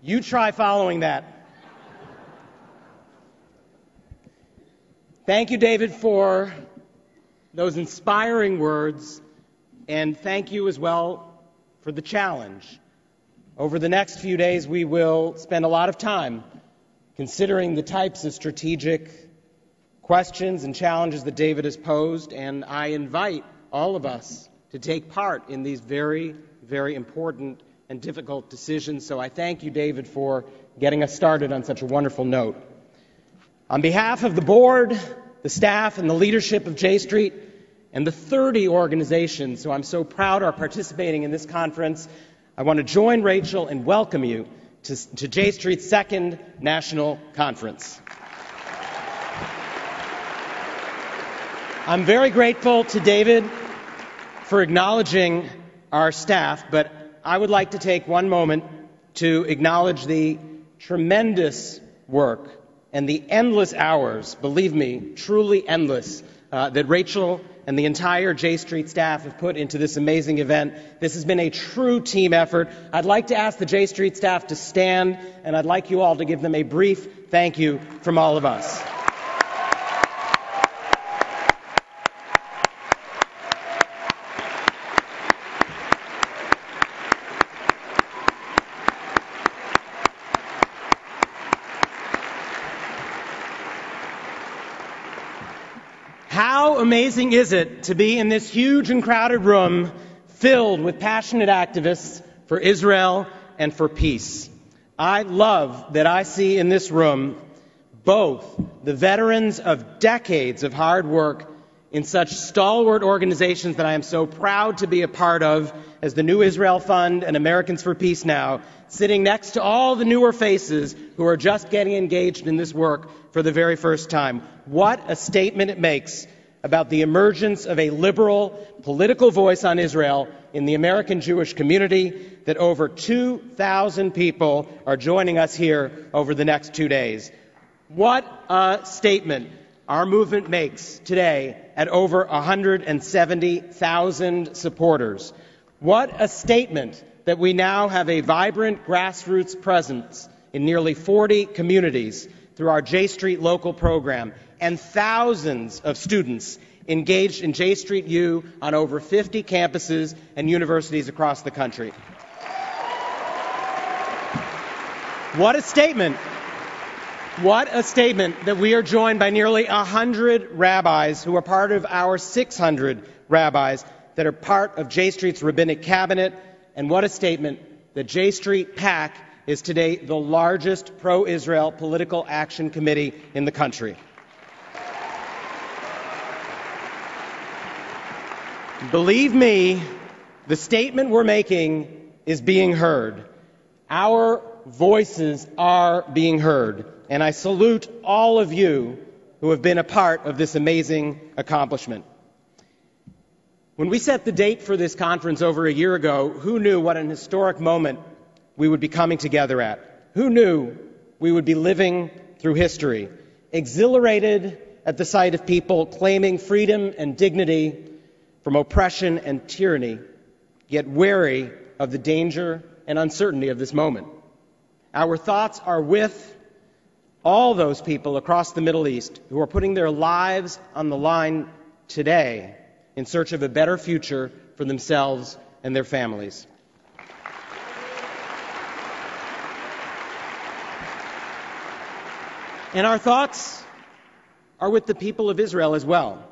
You try following that. Thank you, David, for those inspiring words, and thank you as well for the challenge. Over the next few days, we will spend a lot of time considering the types of strategic questions and challenges that David has posed, and I invite all of us to take part in these very, very important and difficult decisions. So I thank you, David, for getting us started on such a wonderful note. On behalf of the board, the staff, and the leadership of J Street, and the 30 organizations who I'm so proud are participating in this conference, I want to join Rachel and welcome you to J Street's second national conference. I'm very grateful to David for acknowledging our staff, but I would like to take one moment to acknowledge the tremendous work and the endless hours, believe me, truly endless, that Rachel and the entire J Street staff have put into this amazing event. This has been a true team effort. I'd like to ask the J Street staff to stand, and I'd like you all to give them a brief thank you from all of us. How amazing is it to be in this huge and crowded room filled with passionate activists for Israel and for peace? I love that I see in this room both the veterans of decades of hard work in such stalwart organizations that I am so proud to be a part of, as the New Israel Fund and Americans for Peace Now, sitting next to all the newer faces who are just getting engaged in this work for the very first time. What a statement it makes about the emergence of a liberal political voice on Israel in the American Jewish community, that over 2,000 people are joining us here over the next 2 days. What a statement our movement makes today at over 170,000 supporters. What a statement that we now have a vibrant grassroots presence in nearly 40 communities through our J Street local program, and thousands of students engaged in J Street U on over 50 campuses and universities across the country. What a statement. What a statement that we are joined by nearly 100 rabbis who are part of our 600 rabbis that are part of J Street's rabbinic cabinet. And what a statement that J Street PAC is today the largest pro-Israel political action committee in the country. Believe me, the statement we're making is being heard. Our voices are being heard, and I salute all of you who have been a part of this amazing accomplishment. When we set the date for this conference over a year ago, who knew what an historic moment we would be coming together at? Who knew we would be living through history, exhilarated at the sight of people claiming freedom and dignity from oppression and tyranny, yet wary of the danger and uncertainty of this moment? Our thoughts are with all those people across the Middle East who are putting their lives on the line today in search of a better future for themselves and their families. And our thoughts are with the people of Israel as well,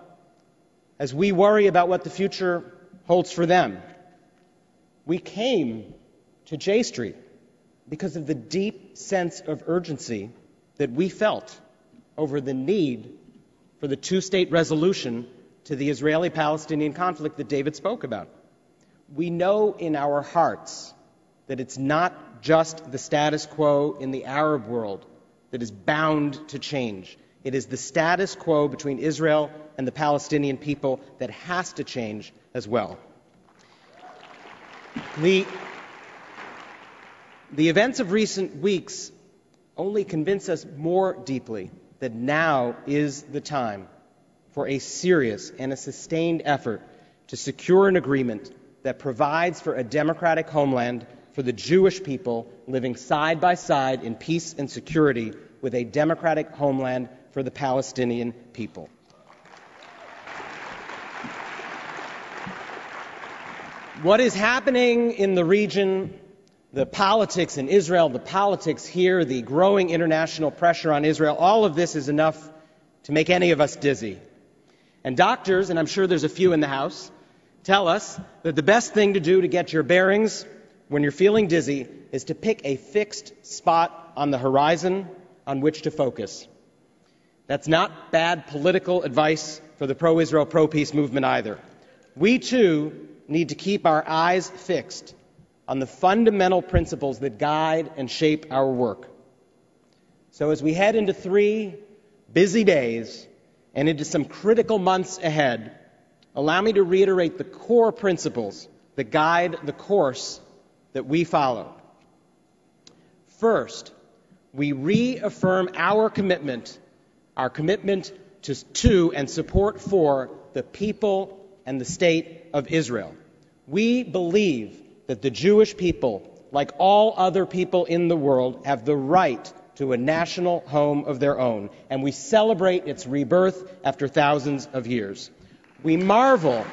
as we worry about what the future holds for them. We came to J Street because of the deep sense of urgency that we felt over the need for the two-state resolution to the Israeli-Palestinian conflict that David spoke about. We know in our hearts that it's not just the status quo in the Arab world that is bound to change. It is the status quo between Israel and the Palestinian people that has to change as well. The events of recent weeks only convince us more deeply that now is the time for a serious and a sustained effort to secure an agreement that provides for a democratic homeland for the Jewish people living side by side in peace and security with a democratic homeland for the Palestinian people. What is happening in the region, the politics in Israel, the politics here, the growing international pressure on Israel, all of this is enough to make any of us dizzy. And doctors, and I'm sure there's a few in the house, tell us that the best thing to do to get your bearings when you're feeling dizzy is to pick a fixed spot on the horizon on which to focus. That's not bad political advice for the pro-Israel, pro-peace movement either. We too need to keep our eyes fixed on the fundamental principles that guide and shape our work. So as we head into 3 busy days and into some critical months ahead, allow me to reiterate the core principles that guide the course that we follow. First, we reaffirm our commitment to and support for the people and the state of Israel. We believe that the Jewish people, like all other people in the world, have the right to a national home of their own, and we celebrate its rebirth after thousands of years. We marvel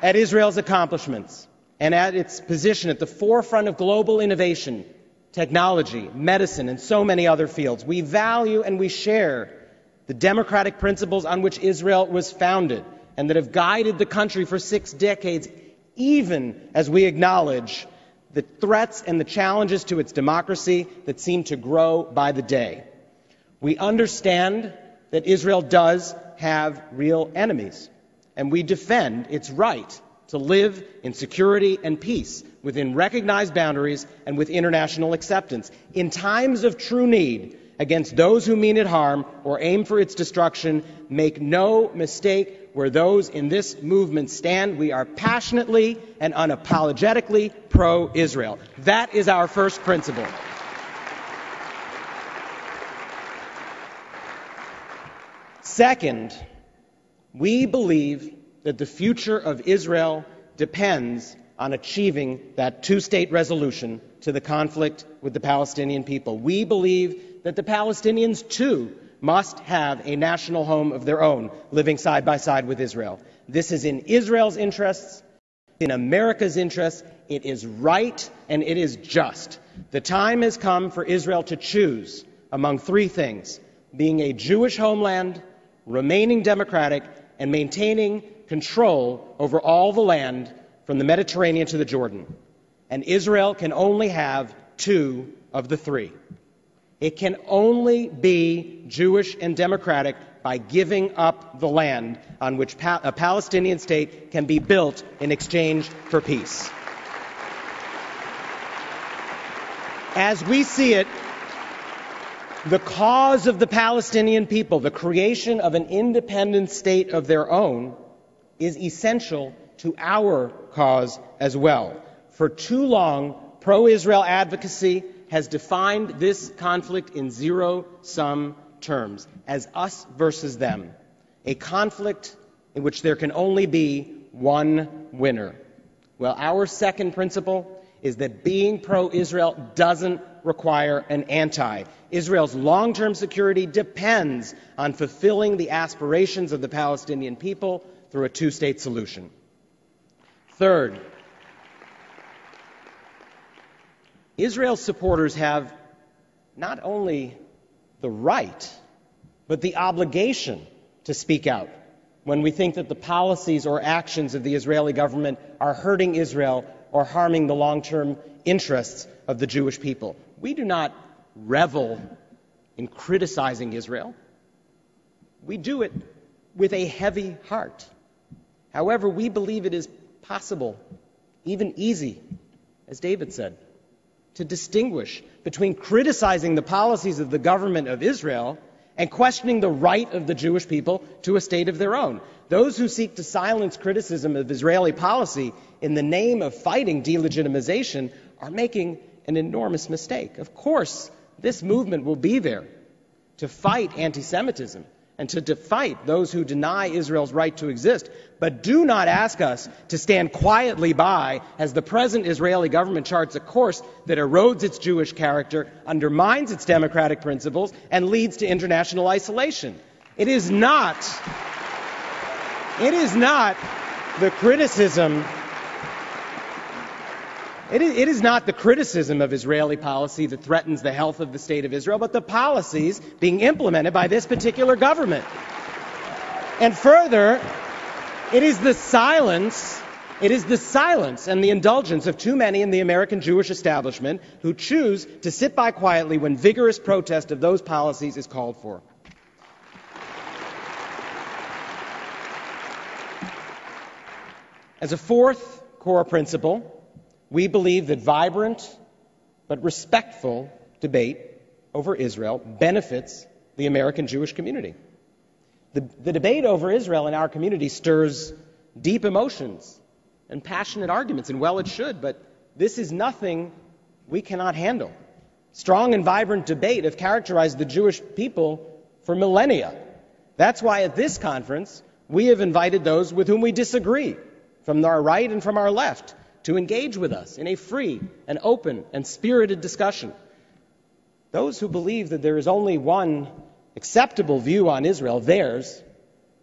at Israel's accomplishments and at its position at the forefront of global innovation, technology, medicine, and so many other fields. We value and we share the democratic principles on which Israel was founded and that have guided the country for 6 decades, even as we acknowledge the threats and the challenges to its democracy that seem to grow by the day. We understand that Israel does have real enemies, and we defend its right to live in security and peace within recognized boundaries and with international acceptance. In times of true need, against those who mean it harm or aim for its destruction, make no mistake where those in this movement stand. We are passionately and unapologetically pro-Israel. That is our first principle. Second, we believe that the future of Israel depends on achieving that 2-state resolution to the conflict with the Palestinian people. We believe that the Palestinians, too, must have a national home of their own, living side by side with Israel. This is in Israel's interests, in America's interests. It is right and it is just. The time has come for Israel to choose among 3 things: being a Jewish homeland, remaining democratic, and maintaining control over all the land from the Mediterranean to the Jordan. And Israel can only have 2 of the 3. It can only be Jewish and democratic by giving up the land on which a Palestinian state can be built in exchange for peace. As we see it, the cause of the Palestinian people, the creation of an independent state of their own, is essential to our cause as well. For too long, pro-Israel advocacy has defined this conflict in zero-sum terms, as us versus them, a conflict in which there can only be one winner. Well, our second principle is that being pro-Israel doesn't require an anti. Israel's long-term security depends on fulfilling the aspirations of the Palestinian people through a 2-state solution. Third, Israel's supporters have not only the right, but the obligation to speak out when we think that the policies or actions of the Israeli government are hurting Israel or harming the long-term interests of the Jewish people. We do not revel in criticizing Israel. We do it with a heavy heart. However, we believe it is possible, even easy, as David said, to distinguish between criticizing the policies of the government of Israel and questioning the right of the Jewish people to a state of their own. Those who seek to silence criticism of Israeli policy in the name of fighting delegitimization are making an enormous mistake. Of course, this movement will be there to fight anti-Semitism, and to fight those who deny Israel's right to exist. But do not ask us to stand quietly by as the present Israeli government charts a course that erodes its Jewish character, undermines its democratic principles, and leads to international isolation. It is not the criticism. It is not the criticism of Israeli policy that threatens the health of the State of Israel, but the policies being implemented by this particular government. And further, it is the silence and the indulgence of too many in the American Jewish establishment who choose to sit by quietly when vigorous protest of those policies is called for. As a fourth core principle, we believe that vibrant but respectful debate over Israel benefits the American Jewish community. The debate over Israel in our community stirs deep emotions and passionate arguments, and well it should, but this is nothing we cannot handle. Strong and vibrant debate have characterized the Jewish people for millennia. That's why at this conference we have invited those with whom we disagree, from our right and from our left, to engage with us in a free and open and spirited discussion. Those who believe that there is only one acceptable view on Israel, theirs,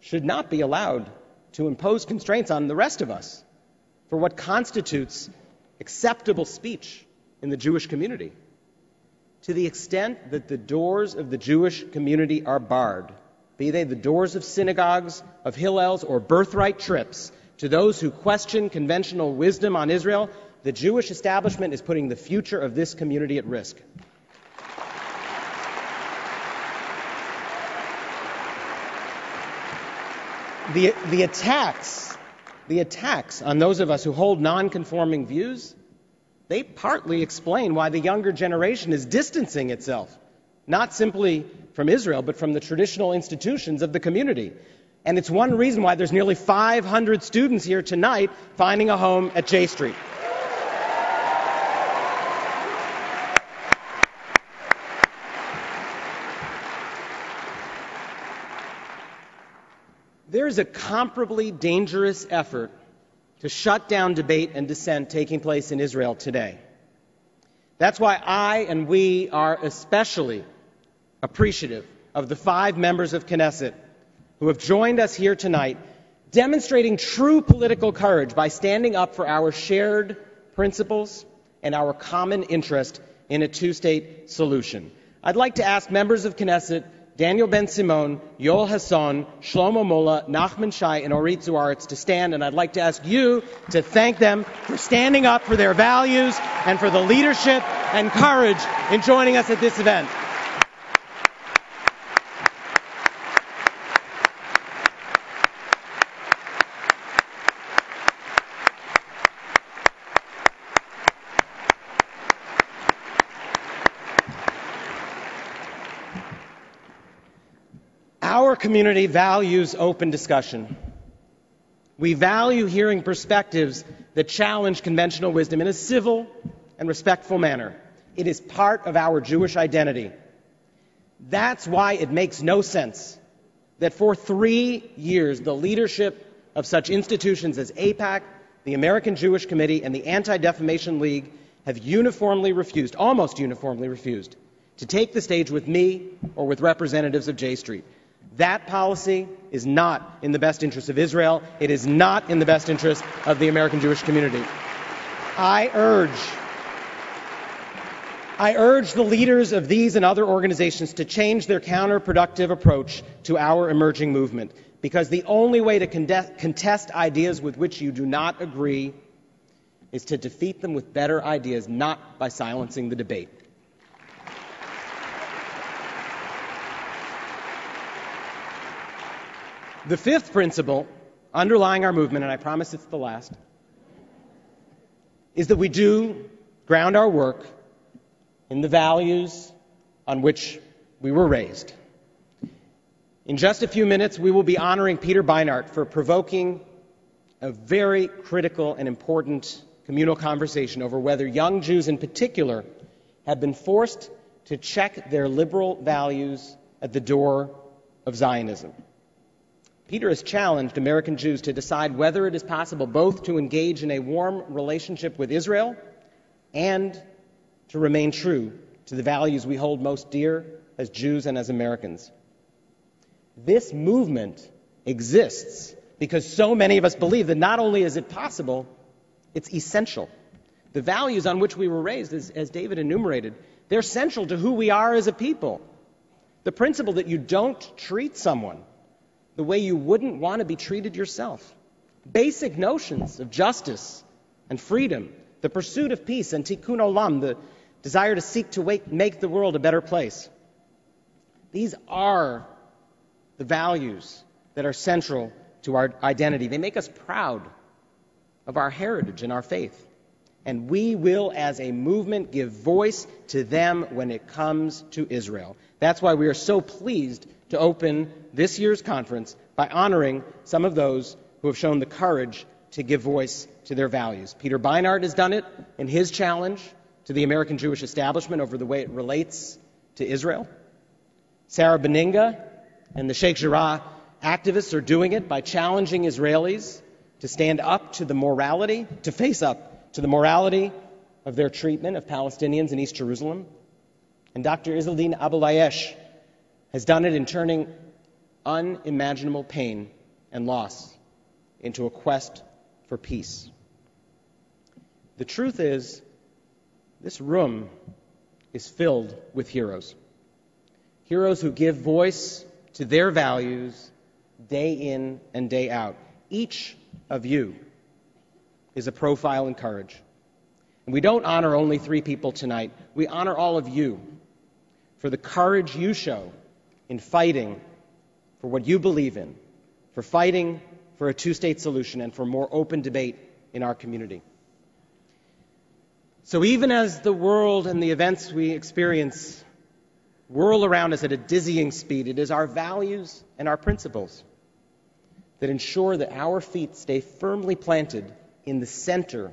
should not be allowed to impose constraints on the rest of us for what constitutes acceptable speech in the Jewish community. To the extent that the doors of the Jewish community are barred, be they the doors of synagogues, of Hillels, or birthright trips, to those who question conventional wisdom on Israel, the Jewish establishment is putting the future of this community at risk. The attacks on those of us who hold non-conforming views, they partly explain why the younger generation is distancing itself, not simply from Israel, but from the traditional institutions of the community. And it's one reason why there's nearly 500 students here tonight finding a home at J Street. There is a comparably dangerous effort to shut down debate and dissent taking place in Israel today. That's why I and we are especially appreciative of the 5 members of Knesset who have joined us here tonight, demonstrating true political courage by standing up for our shared principles and our common interest in a two-state solution. I'd like to ask members of Knesset Daniel Ben-Simon, Yoel Hassan, Shlomo Mola, Nachman Shai, and Orit Zuaritz to stand, and I'd like to ask you to thank them for standing up for their values and for the leadership and courage in joining us at this event. Our community values open discussion. We value hearing perspectives that challenge conventional wisdom in a civil and respectful manner. It is part of our Jewish identity. That's why it makes no sense that for 3 years the leadership of such institutions as AIPAC, the American Jewish Committee, and the Anti-Defamation League have almost uniformly refused, to take the stage with me or with representatives of J Street. That policy is not in the best interest of Israel. It is not in the best interest of the American Jewish community. I urge the leaders of these and other organizations to change their counterproductive approach to our emerging movement, because the only way to contest ideas with which you do not agree is to defeat them with better ideas, not by silencing the debate. The fifth principle underlying our movement, and I promise it's the last, is that we do ground our work in the values on which we were raised. In just a few minutes, we will be honoring Peter Beinart for provoking a very critical and important communal conversation over whether young Jews in particular have been forced to check their liberal values at the door of Zionism. Peter has challenged American Jews to decide whether it is possible both to engage in a warm relationship with Israel and to remain true to the values we hold most dear as Jews and as Americans. This movement exists because so many of us believe that not only is it possible, it's essential. The values on which we were raised, as David enumerated, they're central to who we are as a people. The principle that you don't treat someone the way you wouldn't want to be treated yourself. Basic notions of justice and freedom, the pursuit of peace and tikkun olam, the desire to seek to make the world a better place. These are the values that are central to our identity. They make us proud of our heritage and our faith. And we will, as a movement, give voice to them when it comes to Israel. That's why we are so pleased to open this year's conference by honoring some of those who have shown the courage to give voice to their values. Peter Beinart has done it in his challenge to the American Jewish establishment over the way it relates to Israel. Sarah Beninga and the Sheikh Jarrah activists are doing it by challenging Israelis to stand up to the morality, to face up to the morality of their treatment of Palestinians in East Jerusalem. And Dr. Izzaldin Abuelayesh has done it in turning unimaginable pain and loss into a quest for peace. The truth is, this room is filled with heroes. Heroes who give voice to their values day in and day out. Each of you is a profile in courage. And we don't honor only 3 people tonight. We honor all of you for the courage you show in fighting for what you believe in, for fighting for a 2-state solution, and for more open debate in our community. So even as the world and the events we experience whirl around us at a dizzying speed, it is our values and our principles that ensure that our feet stay firmly planted in the center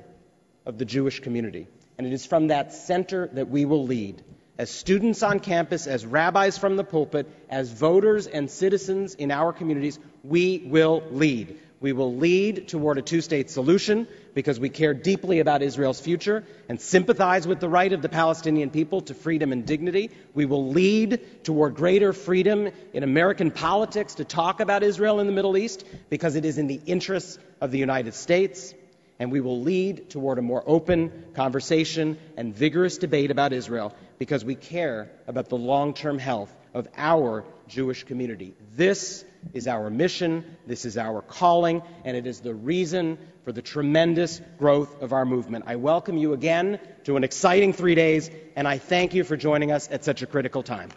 of the Jewish community. And it is from that center that we will lead. As students on campus, as rabbis from the pulpit, as voters and citizens in our communities, we will lead. We will lead toward a 2-state solution because we care deeply about Israel's future and sympathize with the right of the Palestinian people to freedom and dignity. We will lead toward greater freedom in American politics to talk about Israel in the Middle East because it is in the interests of the United States. And we will lead toward a more open conversation and vigorous debate about Israel because we care about the long-term health of our Jewish community. This is our mission, this is our calling, and it is the reason for the tremendous growth of our movement. I welcome you again to an exciting 3 days, and I thank you for joining us at such a critical time.